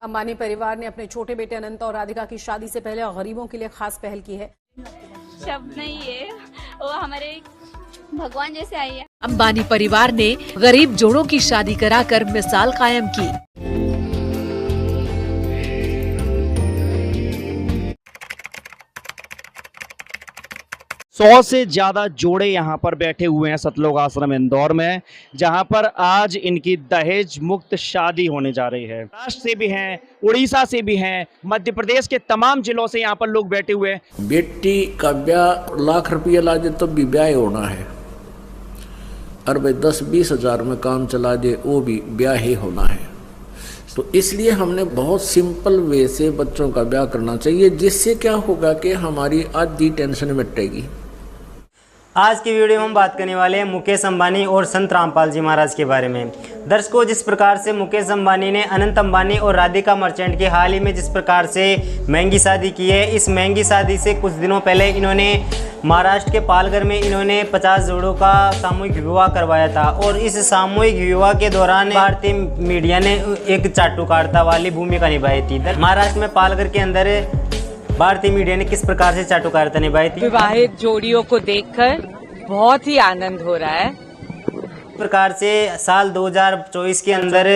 अंबानी परिवार ने अपने छोटे बेटे अनंत और राधिका की शादी से पहले गरीबों के लिए खास पहल की है। शब्द नहीं है, वो हमारे भगवान जैसे आई है। अंबानी परिवार ने गरीब जोड़ों की शादी कराकर मिसाल कायम की। सौ से ज्यादा जोड़े यहाँ पर बैठे हुए हैं सतलोक आश्रम इंदौर में, जहाँ पर आज इनकी दहेज मुक्त शादी होने जा रही है। महाराष्ट्र से भी हैं, उड़ीसा से भी हैं, मध्य प्रदेश के तमाम जिलों से यहाँ पर लोग बैठे हुए हैं। बेटी का ब्याह लाख रुपया ला दे तो भी ब्याह होना है, और भाई 10-20 हज़ार में काम चला दे वो भी ब्याह ही होना है। तो इसलिए हमने बहुत सिंपल वे से बच्चों का ब्याह करना चाहिए, जिससे क्या होगा कि हमारी आधी टेंशन मिटेगी। आज की वीडियो में हम बात करने वाले हैं मुकेश अंबानी और संत रामपाल जी महाराज के बारे में। दर्शकों, जिस प्रकार से मुकेश अंबानी ने अनंत अंबानी और राधिका मर्चेंट की हाल ही में जिस प्रकार से महंगी शादी की है, इस महंगी शादी से कुछ दिनों पहले इन्होंने महाराष्ट्र के पालघर में इन्होंने 50 जोड़ों का सामूहिक विवाह करवाया था। और इस सामूहिक विवाह के दौरान भारतीय मीडिया ने एक चाटुकारिता वाली भूमिका निभाई थी। महाराष्ट्र में पालघर के अंदर भारतीय मीडिया ने किस प्रकार से चाटुकारिता निभाई थी। विवाहित जोड़ियों को देखकर बहुत ही आनंद हो रहा है। इस प्रकार से साल 2024 के अंदर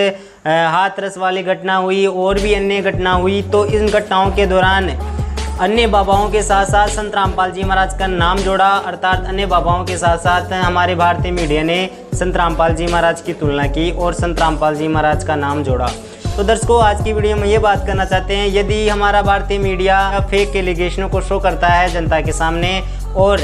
हाथरस वाली घटना हुई और भी अन्य घटना हुई। तो इन घटनाओं के दौरान अन्य बाबाओं के साथ साथ संत रामपाल जी महाराज का नाम जोड़ा, अर्थात अन्य बाबाओं के साथ साथ हमारे भारतीय मीडिया ने संत रामपाल जी महाराज की तुलना की और संत रामपाल जी महाराज का नाम जोड़ा। तो दर्शकों, आज की वीडियो में ये बात करना चाहते हैं, यदि हमारा भारतीय मीडिया फेक एलिगेशनों को शो करता है जनता के सामने, और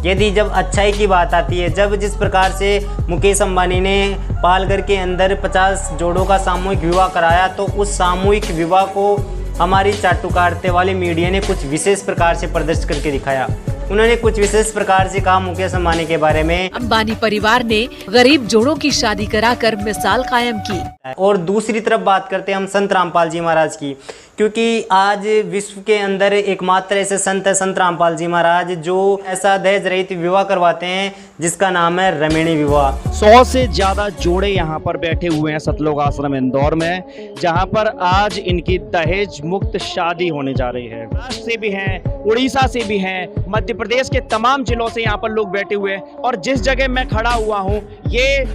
यदि जब अच्छाई की बात आती है, जब जिस प्रकार से मुकेश अंबानी ने पालघर के अंदर 50 जोड़ों का सामूहिक विवाह कराया, तो उस सामूहिक विवाह को हमारी चाटुकारिता वाली मीडिया ने कुछ विशेष प्रकार से प्रदर्शित करके दिखाया। उन्होंने कुछ विशेष प्रकार से कहा मुकेश अंबानी के बारे में। अंबानी परिवार ने गरीब जोड़ों की शादी कराकर मिसाल कायम की। और दूसरी तरफ बात करते हैं हम संत रामपाल जी महाराज की, क्योंकि आज विश्व के अंदर एकमात्र ऐसे संत है संत रामपाल जी महाराज, जो ऐसा दहेज रहित विवाह करवाते हैं जिसका नाम है रमणीय विवाह। 100 से ज्यादा जोड़े यहाँ पर बैठे हुए हैं सतलोक आश्रम इंदौर में, जहाँ पर आज इनकी दहेज मुक्त शादी होने जा रही है। महाराष्ट्र से भी हैं, उड़ीसा से भी हैं, मध्य प्रदेश के तमाम जिलों से यहाँ पर लोग बैठे हुए हैं। और जिस जगह मैं खड़ा हुआ हूँ, ये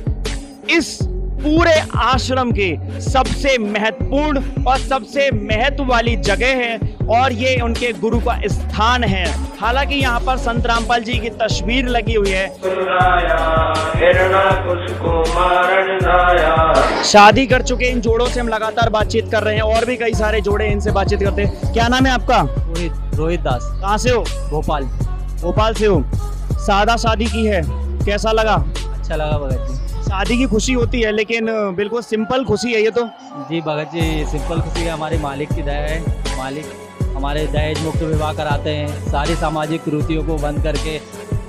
इस पूरे आश्रम की सबसे महत्वपूर्ण और सबसे महत्व वाली जगह है, और ये उनके गुरु का स्थान है। हालांकि यहाँ पर संत रामपाल जी की तस्वीर लगी हुई है। शादी कर चुके इन जोड़ों से हम लगातार बातचीत कर रहे हैं, और भी कई सारे जोड़े इनसे बातचीत करते हैं। क्या नाम है आपका? रोहित दास। कहाँ से हो? भोपाल से हो। सादा शादी की है, कैसा लगा? अच्छा लगा भगत जी। शादी की खुशी होती है, लेकिन बिल्कुल सिंपल खुशी है ये तो। जी भगत जी, सिंपल खुशी है, हमारे मालिक की दया है। मालिक हमारे दहेज मुक्त विवाह कराते हैं, सारी सामाजिक कुरीतियों को बंद करके।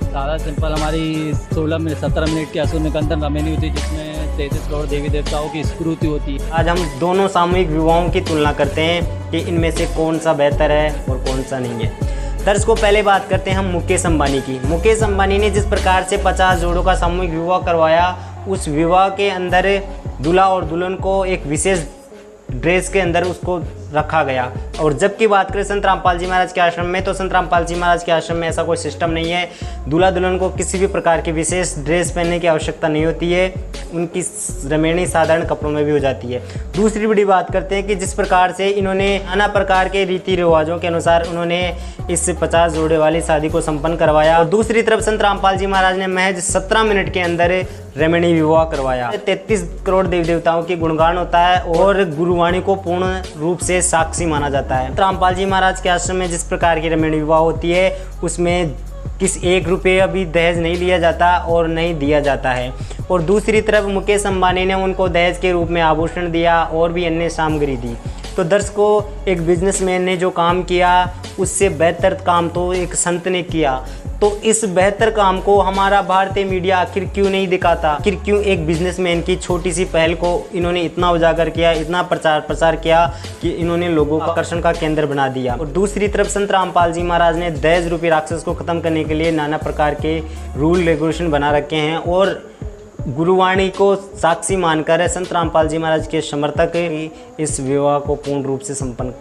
सादा सिंपल हमारी 17 मिनट की असुर निकंदन रमणी होती है, जिसमें 33 करोड़ देवी देवताओं की स्मृति होती है। आज हम दोनों सामूहिक विवाहों की तुलना करते हैं कि इनमें से कौन सा बेहतर है और कौन सा नहीं है। दर्शकों, पहले बात करते हैं हम मुकेश अंबानी की। मुकेश अंबानी ने जिस प्रकार से 50 जोड़ों का सामूहिक विवाह करवाया, उस विवाह के अंदर दूल्हा और दुल्हन को एक विशेष ड्रेस के अंदर उसको रखा गया। और जबकि बात करें संत रामपाल जी महाराज के आश्रम में, तो संत रामपाल जी महाराज के आश्रम में ऐसा कोई सिस्टम नहीं है। दूल्हा दुल्हन को किसी भी प्रकार की विशेष ड्रेस पहनने की आवश्यकता नहीं होती है, उनकी रमणीय साधारण कपड़ों में भी हो जाती है। दूसरी बड़ी बात करते हैं कि जिस प्रकार से इन्होंने नाना प्रकार के रीति रिवाजों के अनुसार उन्होंने इस 50 जोड़े वाली शादी को संपन्न करवाया। और दूसरी तरफ संत रामपाल जी महाराज ने महज 17 मिनट के अंदर रमणीय विवाह करवाया। 33 करोड़ देवी देवताओं की गुणगान होता है और गुरुवाणी को पूर्ण रूप से साक्षी माना जाता है। रामपाल जी महाराज के आश्रम में जिस प्रकार की रमणीय विवाह होती है, उसमें किस 1 रुपये भी दहेज नहीं लिया जाता और नहीं दिया जाता है। और दूसरी तरफ मुकेश अंबानी ने उनको दहेज के रूप में आभूषण दिया और भी अन्य सामग्री दी। तो दर्शकों, एक बिजनेसमैन ने जो काम किया, उससे बेहतर काम तो एक संत ने किया। तो इस बेहतर काम को हमारा भारतीय मीडिया आखिर क्यों नहीं दिखाता? आखिर क्यों एक बिजनेसमैन की छोटी सी पहल को इन्होंने इतना उजागर किया, इतना प्रचार किया कि इन्होंने लोगों का आकर्षण का केंद्र बना दिया। और दूसरी तरफ संत रामपाल जी महाराज ने दहेज रूपी राक्षस को खत्म करने के लिए नाना प्रकार के रूल रेगुलेशन बना रखे हैं, और गुरुवाणी को साक्षी मानकर संत रामपाल जी महाराज के समर्थक इस विवाह को पूर्ण रूप से संपन्न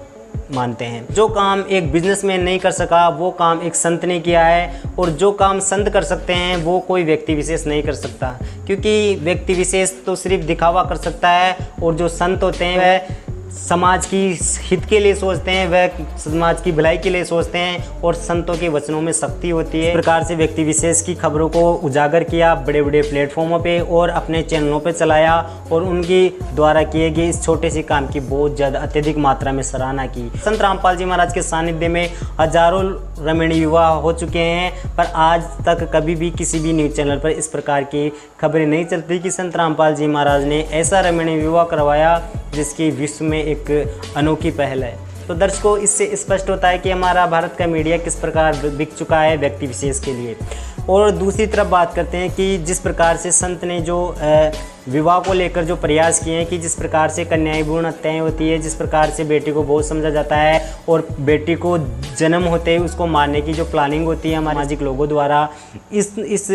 मानते हैं। जो काम एक बिजनेसमैन नहीं कर सका वो काम एक संत ने किया है, और जो काम संत कर सकते हैं वो कोई व्यक्ति विशेष नहीं कर सकता, क्योंकि व्यक्ति विशेष तो सिर्फ दिखावा कर सकता है, और जो संत होते हैं वह समाज की हित के लिए सोचते हैं, वह समाज की भलाई के लिए सोचते हैं, और संतों के वचनों में शक्ति होती है। इस प्रकार से व्यक्ति विशेष की खबरों को उजागर किया बड़े बड़े प्लेटफॉर्मों पे और अपने चैनलों पे चलाया, और उनकी द्वारा किए गए इस छोटे से काम की बहुत ज़्यादा अत्यधिक मात्रा में सराहना की। संत रामपाल जी महाराज के सानिध्य में हजारों रमणीय विवाह हो चुके हैं, पर आज तक कभी भी किसी भी न्यूज़ चैनल पर इस प्रकार की खबरें नहीं चलती कि संत रामपाल जी महाराज ने ऐसा रमणीय विवाह करवाया जिसकी विश्व में एक अनोखी पहल है। तो दर्शकों, इससे स्पष्ट होता है कि हमारा भारत का मीडिया किस प्रकार बिक चुका है व्यक्ति विशेष के लिए। और दूसरी तरफ बात करते हैं कि जिस प्रकार से संत ने जो विवाह को लेकर जो प्रयास किए हैं, कि जिस प्रकार से कन्याएं भ्रूण हत्याएं होती है, जिस प्रकार से बेटी को बहुत समझा जाता है, और बेटी को जन्म होते ही उसको मारने की जो प्लानिंग होती है हमारे सामाजिक लोगों द्वारा, इस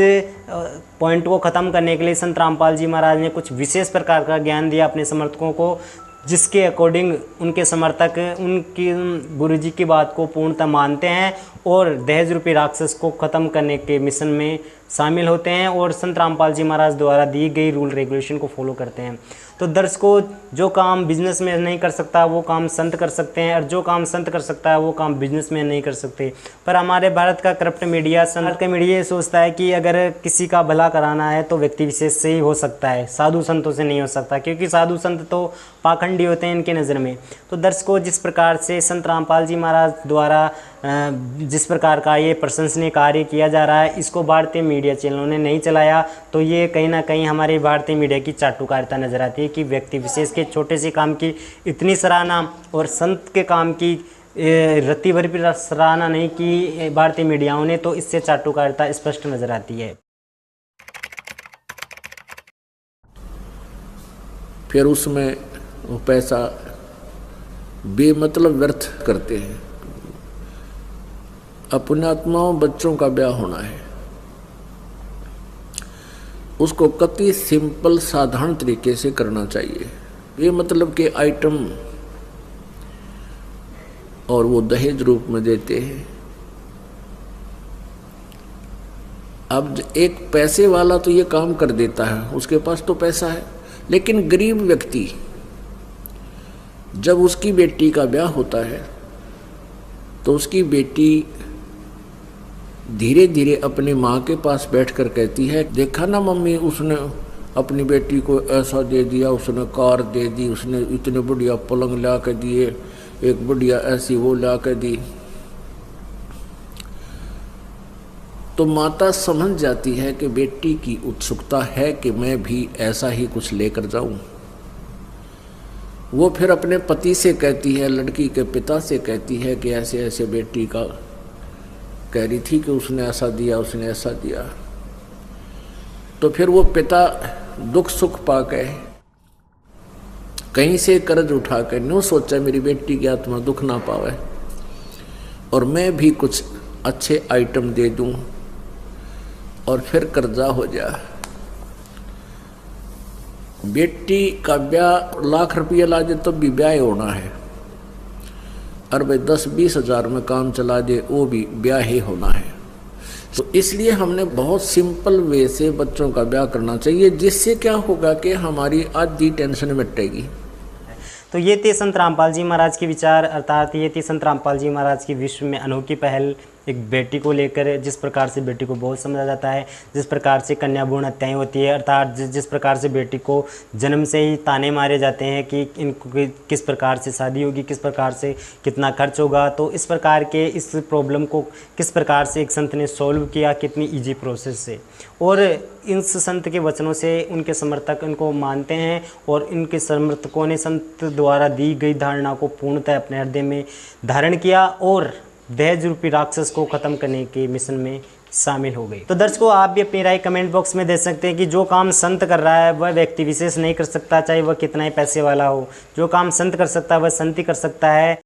पॉइंट को ख़त्म करने के लिए संत रामपाल जी महाराज ने कुछ विशेष प्रकार का ज्ञान दिया अपने समर्थकों को, जिसके अकॉर्डिंग उनके समर्थक उनकी गुरुजी की बात को पूर्णतः मानते हैं और दहेज रूपी राक्षस को ख़त्म करने के मिशन में शामिल होते हैं, और संत रामपाल जी महाराज द्वारा दी गई रूल रेगुलेशन को फॉलो करते हैं। तो दर्शकों, जो काम बिजनेस में नहीं कर सकता वो काम संत कर सकते हैं, और जो काम संत कर सकता है वो काम बिजनेस में नहीं कर सकते। पर हमारे भारत का करप्ट मीडिया, संत का मीडिया ये सोचता है कि अगर किसी का भला कराना है तो व्यक्ति विशेष से ही हो सकता है, साधु संतों से नहीं हो सकता, क्योंकि साधु संत तो पाखंडी होते हैं इनके नज़र में। तो दर्शकों, जिस प्रकार से संत रामपाल जी महाराज द्वारा जिस प्रकार का ये प्रशंसनीय कार्य किया जा रहा है, इसको भारतीय मीडिया चैनलों ने नहीं चलाया, तो ये कहीं ना कहीं हमारे भारतीय मीडिया की चाटुकारिता नजर आती है कि व्यक्ति विशेष के छोटे से काम की इतनी सराहना और संत के काम की रत्ती भर भी सराहना नहीं की भारतीय मीडियाओं ने, तो इससे चाटुकारिता स्पष्ट नजर आती है। फिर उसमें वो पैसा बेमतलब व्यर्थ करते हैं। अपने आत्माओं बच्चों का ब्याह होना है, उसको कति सिंपल साधारण तरीके से करना चाहिए। ये मतलब कि आइटम और वो दहेज रूप में देते हैं। अब एक पैसे वाला तो ये काम कर देता है, उसके पास तो पैसा है, लेकिन गरीब व्यक्ति जब उसकी बेटी का ब्याह होता है तो उसकी बेटी धीरे धीरे अपनी माँ के पास बैठकर कहती है, देखा ना मम्मी, उसने अपनी बेटी को ऐसा दे दिया, उसने कार दे दी, उसने इतने बढ़िया पलंग ला के दिए, एक बढ़िया ऐसी वो ला के दी। तो माता समझ जाती है कि बेटी की उत्सुकता है कि मैं भी ऐसा ही कुछ लेकर जाऊं। वो फिर अपने पति से कहती है, लड़की के पिता से कहती है कि ऐसे ऐसे बेटी का कह रही थी कि उसने ऐसा दिया, उसने ऐसा दिया। तो फिर वो पिता दुख सुख पाके कहीं से कर्ज उठा कर न्यू सोचा मेरी बेटी की आत्मा दुख ना पावे और मैं भी कुछ अच्छे आइटम दे दूं और फिर कर्जा हो जा। बेटी का ब्याह लाख रुपया ला दे तो भी ब्याह होना है, और भाई 10-20 हज़ार में काम चला दे वो भी ब्याह ही होना है। तो इसलिए हमने बहुत सिंपल वे से बच्चों का ब्याह करना चाहिए, जिससे क्या होगा कि हमारी आधी टेंशन मिटेगी। तो ये थे संत रामपाल जी महाराज के विचार, अर्थात ये थी संत रामपाल जी महाराज की विश्व में अनोखी पहल एक बेटी को लेकर। जिस प्रकार से बेटी को बहुत समझा जाता है, जिस प्रकार से कन्या भ्रूण हत्याएँ होती है, अर्थात जिस प्रकार से बेटी को जन्म से ही ताने मारे जाते हैं कि इनको किस प्रकार से शादी होगी, किस प्रकार से कितना खर्च होगा। तो इस प्रकार के इस प्रॉब्लम को किस प्रकार से एक संत ने सॉल्व किया, कितनी ईजी प्रोसेस से। और इस संत के वचनों से उनके समर्थक इनको मानते हैं और इनके समर्थकों ने संत द्वारा दी गई धारणा को पूर्णतः अपने हृदय में धारण किया और दहेज रूपी राक्षस को खत्म करने के मिशन में शामिल हो गए। तो दर्शकों, आप भी अपनी राय कमेंट बॉक्स में दे सकते हैं कि जो काम संत कर रहा है वह व्यक्ति विशेष नहीं कर सकता, चाहे वह कितना ही पैसे वाला हो। जो काम संत कर सकता है वह संत ही कर सकता है।